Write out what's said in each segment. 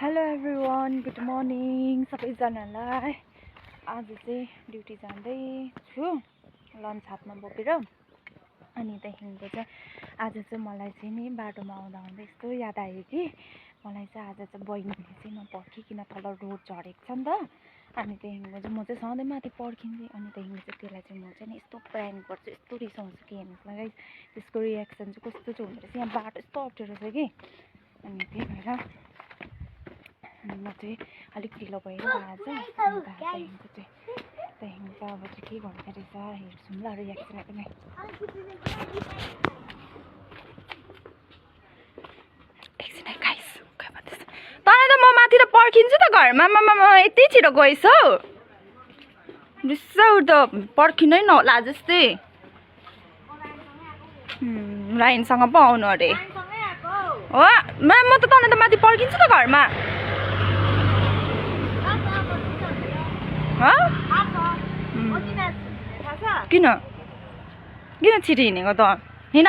Hello everyone, good morning सबैजनालाई। आज चाहिँ ड्युटी जाँदै छु लन्च हातमा बोकेर। अनि त्यहाँदेखिको चाहिँ आज चाहिँ मलाई चाहिँ नि बाटोमा आउँदा आउँदा यस्तो याद आयो कि मलाई चाहिँ आज चाहिँ बहिनीले चाहिँ नपर्खिकन तल रोड झरेको छ नि त। अनि त्यहाँदेखिको चाहिँ म चाहिँ सधैँ माथि पर्खिन्छु। अनि त्यहाँदेखिको चाहिँ त्यसलाई चाहिँ म चाहिँ नि यस्तो प्र्याङ्क गर्छु, यस्तो रिसाउँछु कि हेर्नुहोस् ल गाइस त्यसको रियाक्सन चाहिँ कस्तो चाहिँ हुँदो रहेछ। यहाँ बाटो यस्तो अप्ठ्यारो छ कि अनि त्यही भएर म चाहिँ अलिक ढिलो भएर आज त्यहाँदेखिको चाहिँ अब चाहिँ के गर्दो रहेछ हेर्छौँ ल रियाक्सन पनि। एकछिन है गाइस, के भन्दैछ तँलाई त म माथि त पर्खिन्छु त घरमा। यति छिटो गएछ हौ, रिसाउ त पर्खिनै नहोला जस्तै। राइनसँग पो आउनु अरे हो। म त तँलाई त माथि पर्खिन्छु त घरमा। किन किन छिटो हिँडेको त? हिँड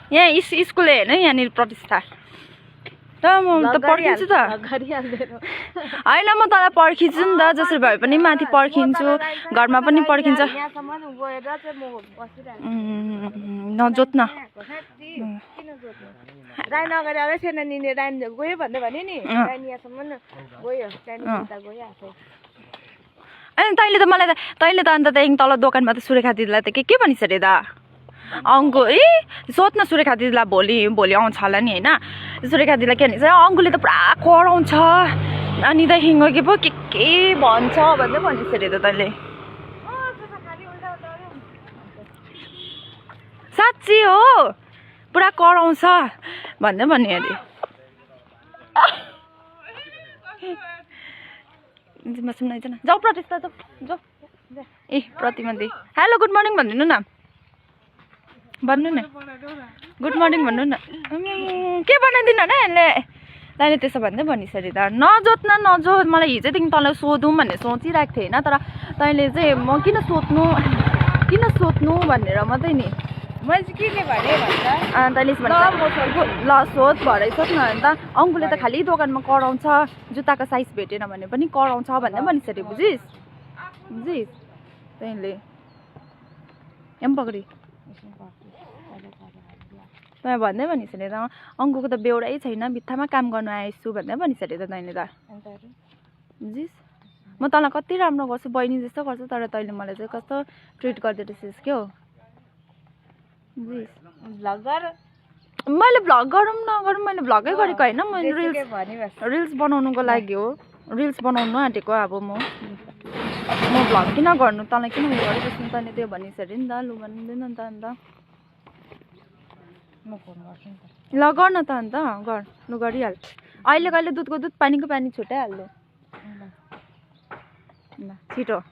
यहाँ स्कुल हेर्नु यहाँनिर प्रतिष्ठा त। म त पर्खिन्छु त होइन, म तँलाई पर्खिन्छु नि त। जसरी भए पनि माथि पर्खिन्छु, घरमा पनि पर्खिन्छ। नजोत् न राइन अगाडि आएर सेनानी राइन गयो भन्दै भन्यो नि, राइन यहाँसम्म गयो, त्यहाँदेखि गयो आफै। अनि तैँले त अन्त त्यहाँदेखि तल दोकानमा त सुरेखा दिदीलाई त के भनिस् अरे दा? अङ्कु सोध्न सुरेखा दिदीलाई भोलि आउँछ होला नि होइन। सुरेखा दिदीलाई के भनिस्? अङ्कुले त पुरा कराउँछ अनि देखिको के पो के भन्छ भन्दै भनिस् अरे त तैँले? साँच्ची हो पुरा कराउँछ भन्दै भन्यो अरे। सुन्नु आइज न, जाऊ प्रतिष्ठा जाऊ। ए प्रतिमा दि हेलो गुड मर्निङ भनिदिनु न, भन्नु न गुड मर्निङ भन्नु न। के बनाइदिनु न यसले? तैँले त्यसो भन्दै भनिस् अरे त। नजोत् न नजोत्, मलाई हिजोदेखि तँलाई सोधौँ भन्ने सोचिरहेको थिएँ होइन। तर तैँले चाहिँ म किन सोध्नु भनेर मात्रै नि मैले चाहिँ के भने भन्छ तैँले ल सोध भरै सोध न। अन्त अङ्कुले त खालि दोकानमा कराउँछ, जुत्ताको साइज भेटेन भने पनि कराउँछ भन्दै भनिस् अरे। बुझिस् तैँले एम पक्री तँ भन्दै भनिस् अरे त। अङ्कुको त बेहोरै छैन, बित्थामा काम गर्नु आएछु भन्दै भनिस् अरे त तैँले त। बुझिस् म तँलाई कति राम्रो गर्छु, बहिनी जस्तो गर्छु, तर तैँले मलाई चाहिँ कस्तो ट्रिट गर्दो रहेछस् क्या हो। मैले भ्लग गरौँ नगरौँ, मैले भ्लगै गरेको होइन। मैले रिल्स बनाउनुको लागि हो, रिल्स बनाउनु आँटेको। अब म भ्लग किन गर्नु, तँलाई किन उयो गरेको तैँले त्यो भनिस् अरे नि त। लु भन्दैन नि त अन्त ल गर न त अन्त गर। लु गरिहाल। अहिले कहिले दुधको दुध पानीको पानी छुट्याइहाल्नु ल छिटो।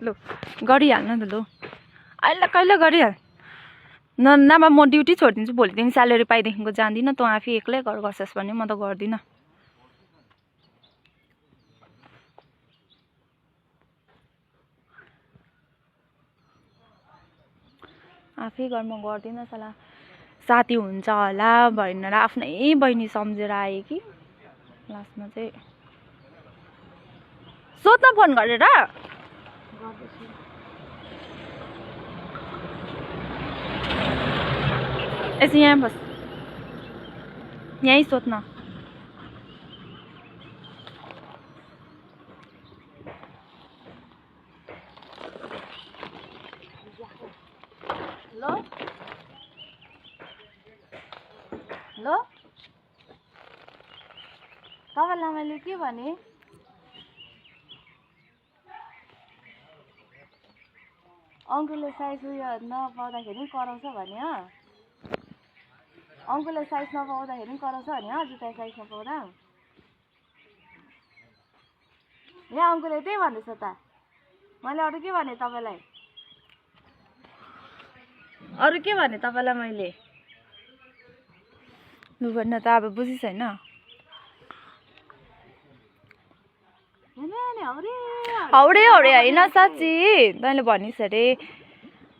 लु गरिहाल्नु त। लु अहिले कहिले गरिहाल नभए म ड्युटी छोडिदिन्छु। भोलिदेखि स्यालेरी पाइदेखिको जाँदिनँ। तँ आफै एक्लै गर्छस् भने म त गर्दिनँ। आफै घर म गर्दिनँ। साला साथी हुन्छ होला भनेर आफ्नै बहिनी सम्झेर आएँ कि लास्टमा चाहिँ। सोध्न फोन गरेर यसो यहाँ बस, यहीँ सोध्न। हेलो तपाईँलाई मैले के भने अङ्कुलले साइज उयो नपाउँदाखेरि कराउँछ भन्यो। अङ्कुलले साइज नपाउँदाखेरि कराउँछ भन्यो जुत्ता साइज नपाउँदा। यहाँ अङ्कुलले त्यही भन्दैछ त। मैले अरू के भने तपाईँलाई? अरू के भने तपाईँलाई मैले? लु भन्न त अब बुझिस् होइन। हौडे हौडे होइन साँच्ची तैँले भनिस् अरे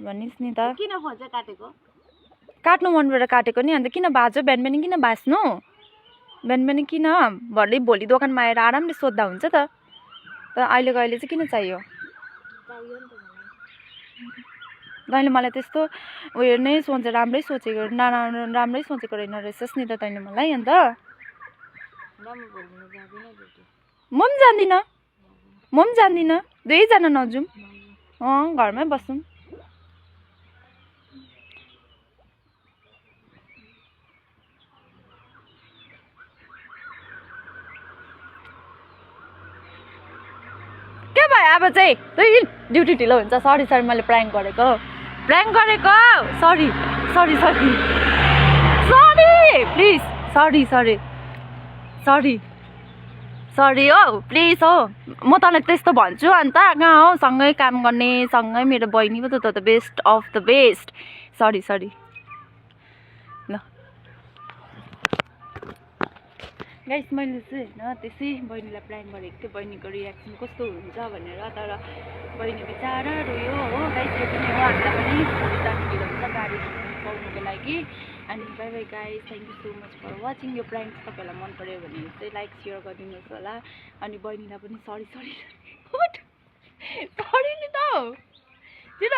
भनिस् नि त। किन फोन चाहिँ काटेको? काट्नु मनबाट काटेको नि, अन्त किन बाँच्यो? बिहान बिहान किन बाँच्नु? बिहान बिहान किन? भोलि दोकानमा आएर आरामले सोद्धा हुन्छ त। अहिले चाहिँ किन चाहियो? तैँले मलाई त्यस्तो उयो नै राम्रै सोचेको राम्रै सोचेको रहेन रहेछस् नि त तैँले मलाई। अन्त म पनि जान्दिनँ, दुवैजना नजाउँ। घरमै बसौँ। के भयो अब चाहिँ? ड्युटी ढिलो हुन्छ। सरी मैले प्र्याङ्क गरेको। Sorry please. सरी हो प्लिज हो। म तँलाई त्यस्तो भन्छु अन्त कहाँ हो? सँगै काम गर्ने, सँगै मेरो बहिनी पो त best of the best. Sorry ल गाइस, मैले चाहिँ होइन त्यसै बहिनीलाई प्र्याङ्क गरेको थिएँ, बहिनीको रियाक्सन कस्तो हुन्छ भनेर। तर बहिनी बिचारा रोयो हो गाइस। यो पनि हो, हामीलाई पनि जानु ढिलो हुन्छ गाडी पाउनुको लागि। अनि bye bye guys, thank you so much for watching. यो प्र्याङ्क तपाईँहरूलाई मन पऱ्यो भने चाहिँ लाइक सेयर गरिदिनुहोस् होला। अनि बहिनीलाई पनि सरी नि त